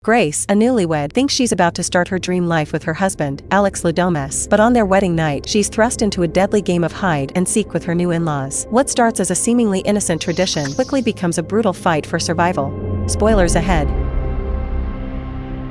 Grace, a newlywed, thinks she's about to start her dream life with her husband, Alex Ludomas, but on their wedding night, she's thrust into a deadly game of hide and seek with her new in-laws. What starts as a seemingly innocent tradition quickly becomes a brutal fight for survival. Spoilers ahead.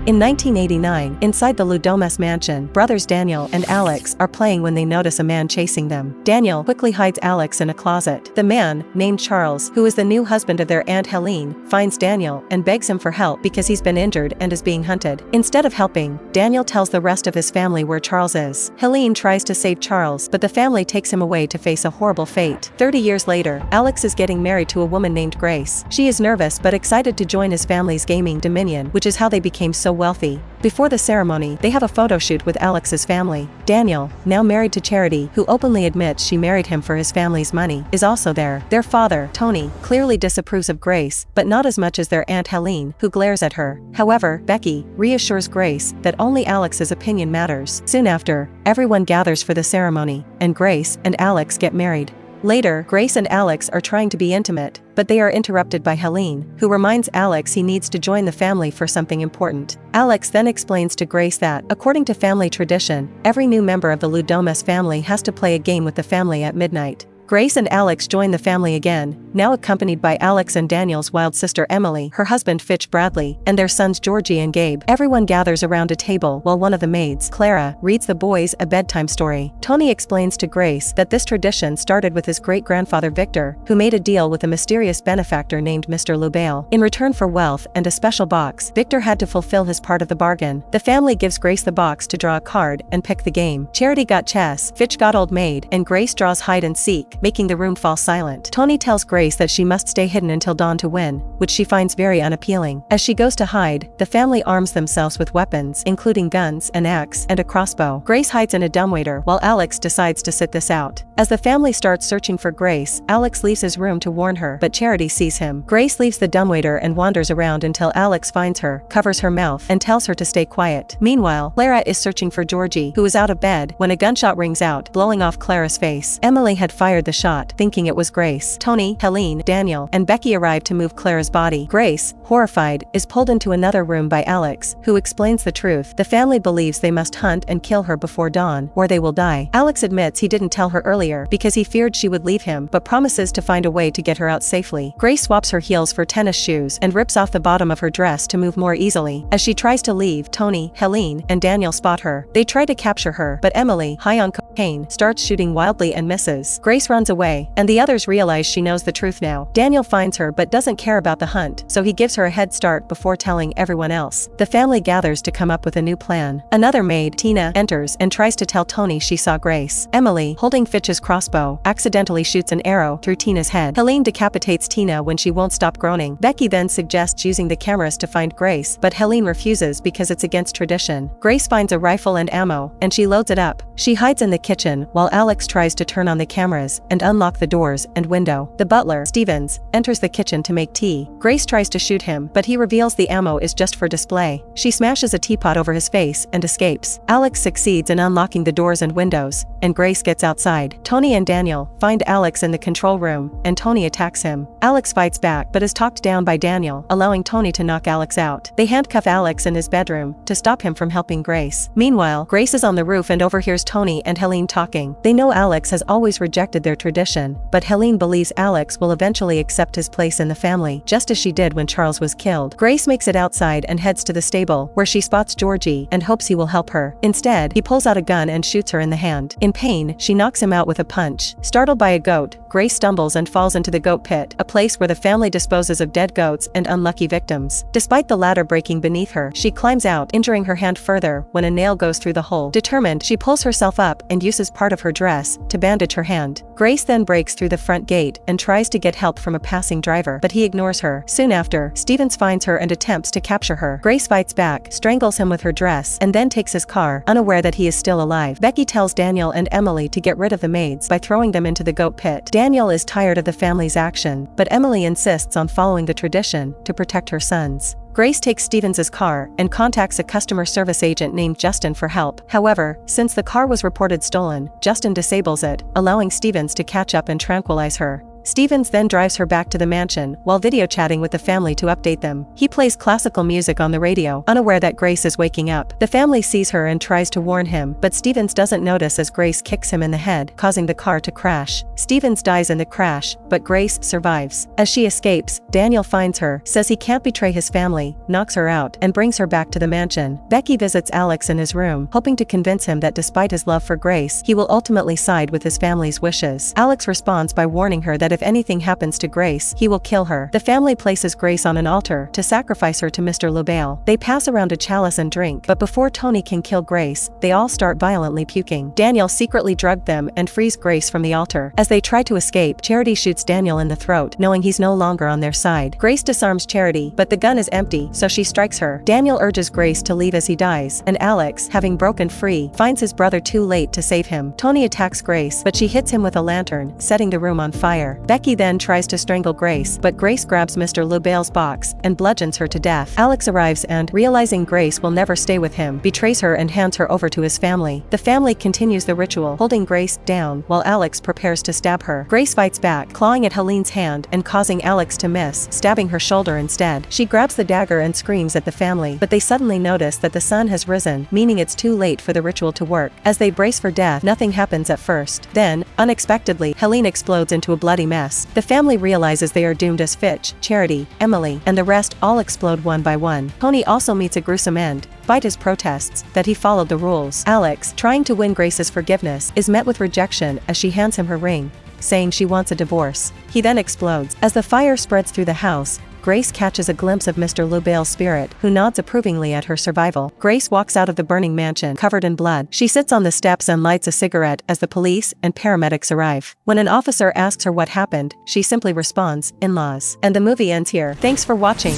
In 1989, inside the Ludomas mansion, brothers Daniel and Alex are playing when they notice a man chasing them. Daniel quickly hides Alex in a closet. The man, named Charles, who is the new husband of their Aunt Helene, finds Daniel and begs him for help because he's been injured and is being hunted. Instead of helping, Daniel tells the rest of his family where Charles is. Helene tries to save Charles, but the family takes him away to face a horrible fate. 30 years later, Alex is getting married to a woman named Grace. She is nervous but excited to join his family's gaming dominion, which is how they became so wealthy. Before the ceremony, they have a photo shoot with Alex's family. Daniel, now married to Charity, who openly admits she married him for his family's money, is also there. Their father, Tony, clearly disapproves of Grace, but not as much as their Aunt Helene, who glares at her. However, Becky reassures Grace that only Alex's opinion matters. Soon after, everyone gathers for the ceremony, and Grace and Alex get married. Later, Grace and Alex are trying to be intimate, but they are interrupted by Helene, who reminds Alex he needs to join the family for something important. Alex then explains to Grace that, according to family tradition, every new member of the Ludomas family has to play a game with the family at midnight. Grace and Alex join the family again, now accompanied by Alex and Daniel's wild sister Emily, her husband Fitch Bradley, and their sons Georgie and Gabe. Everyone gathers around a table while one of the maids, Clara, reads the boys a bedtime story. Tony explains to Grace that this tradition started with his great-grandfather Victor, who made a deal with a mysterious benefactor named Mr. Lubale. In return for wealth and a special box, Victor had to fulfill his part of the bargain. The family gives Grace the box to draw a card and pick the game. Charity got chess, Fitch got Old Maid, and Grace draws hide and seek, making the room fall silent. Tony tells Grace that she must stay hidden until dawn to win, which she finds very unappealing. As she goes to hide, the family arms themselves with weapons, including guns, an axe, and a crossbow. Grace hides in a dumbwaiter while Alex decides to sit this out. As the family starts searching for Grace, Alex leaves his room to warn her, but Charity sees him. Grace leaves the dumbwaiter and wanders around until Alex finds her, covers her mouth, and tells her to stay quiet. Meanwhile, Clara is searching for Georgie, who is out of bed, when a gunshot rings out, blowing off Clara's face. Emily had fired the shot, thinking it was Grace. Tony, Helene, Daniel, and Becky arrive to move Clara's body. Grace, horrified, is pulled into another room by Alex, who explains the truth. The family believes they must hunt and kill her before dawn, or they will die. Alex admits he didn't tell her earlier because he feared she would leave him, but promises to find a way to get her out safely. Grace swaps her heels for tennis shoes and rips off the bottom of her dress to move more easily. As she tries to leave, Tony, Helene, and Daniel spot her. They try to capture her, but Emily, high on cocaine, starts shooting wildly and misses. Grace runs away, and the others realize she knows the truth now. Daniel finds her but doesn't care about the hunt, so he gives her a head start before telling everyone else. The family gathers to come up with a new plan. Another maid, Tina, enters and tries to tell Tony she saw Grace. Emily, holding Fitch's crossbow, accidentally shoots an arrow through Tina's head. Helene decapitates Tina when she won't stop groaning. Becky then suggests using the cameras to find Grace, but Helene refuses because it's against tradition. Grace finds a rifle and ammo, and she loads it up. She hides in the kitchen while Alex tries to turn on the cameras and unlock the doors and window. The butler, Stevens, enters the kitchen to make tea. Grace tries to shoot him, but he reveals the ammo is just for display. She smashes a teapot over his face and escapes. Alex succeeds in unlocking the doors and windows, and Grace gets outside. Tony and Daniel find Alex in the control room, and Tony attacks him. Alex fights back but is talked down by Daniel, allowing Tony to knock Alex out. They handcuff Alex in his bedroom to stop him from helping Grace. Meanwhile, Grace is on the roof and overhears Tony and Helene talking. They know Alex has always rejected their tradition, but Helene believes Alex will eventually accept his place in the family, just as she did when Charles was killed. Grace makes it outside and heads to the stable, where she spots Georgie and hopes he will help her. Instead, he pulls out a gun and shoots her in the hand. In pain, she knocks him out with a punch. Startled by a goat, Grace stumbles and falls into the goat pit, a place where the family disposes of dead goats and unlucky victims. Despite the ladder breaking beneath her, she climbs out, injuring her hand further when a nail goes through the hole. Determined, she pulls herself up and uses part of her dress to bandage her hand. Grace then breaks through the front gate and tries to get help from a passing driver, but he ignores her. Soon after, Stevens finds her and attempts to capture her. Grace fights back, strangles him with her dress, and then takes his car, unaware that he is still alive. Becky tells Daniel and Emily to get rid of the maids by throwing them into the goat pit. Daniel is tired of the family's action, but Emily insists on following the tradition to protect her sons. Grace takes Stevens' car and contacts a customer service agent named Justin for help. However, since the car was reported stolen, Justin disables it, allowing Stevens to catch up and tranquilize her. Stevens then drives her back to the mansion, while video chatting with the family to update them. He plays classical music on the radio, unaware that Grace is waking up. The family sees her and tries to warn him, but Stevens doesn't notice as Grace kicks him in the head, causing the car to crash. Stevens dies in the crash, but Grace survives. As she escapes, Daniel finds her, says he can't betray his family, knocks her out, and brings her back to the mansion. Becky visits Alex in his room, hoping to convince him that despite his love for Grace, he will ultimately side with his family's wishes. Alex responds by warning her that if anything happens to Grace, he will kill her. The family places Grace on an altar to sacrifice her to Mr. LaBelle. They pass around a chalice and drink, but before Tony can kill Grace, they all start violently puking. Daniel secretly drugged them and frees Grace from the altar. As they try to escape, Charity shoots Daniel in the throat, knowing he's no longer on their side. Grace disarms Charity, but the gun is empty, so she strikes her. Daniel urges Grace to leave as he dies, and Alex, having broken free, finds his brother too late to save him. Tony attacks Grace, but she hits him with a lantern, setting the room on fire. Becky then tries to strangle Grace, but Grace grabs Mr. LaBelle's box and bludgeons her to death. Alex arrives and, realizing Grace will never stay with him, betrays her and hands her over to his family. The family continues the ritual, holding Grace down while Alex prepares to stab her. Grace fights back, clawing at Helene's hand and causing Alex to miss, stabbing her shoulder instead. She grabs the dagger and screams at the family, but they suddenly notice that the sun has risen, meaning it's too late for the ritual to work. As they brace for death, nothing happens at first. Then, unexpectedly, Helene explodes into a bloody mess. The family realizes they are doomed as Fitch, Charity, Emily, and the rest all explode one by one. Tony also meets a gruesome end, despite his protests that he followed the rules. Alex, trying to win Grace's forgiveness, is met with rejection as she hands him her ring, saying she wants a divorce. He then explodes. As the fire spreads through the house, Grace catches a glimpse of Mr. LaBelle's spirit, who nods approvingly at her survival. Grace walks out of the burning mansion, covered in blood. She sits on the steps and lights a cigarette as the police and paramedics arrive. When an officer asks her what happened, she simply responds, "In-laws." And the movie ends here. Thanks for watching.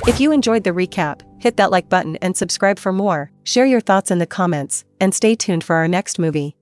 If you enjoyed the recap, hit that like button and subscribe for more. Share your thoughts in the comments, and stay tuned for our next movie.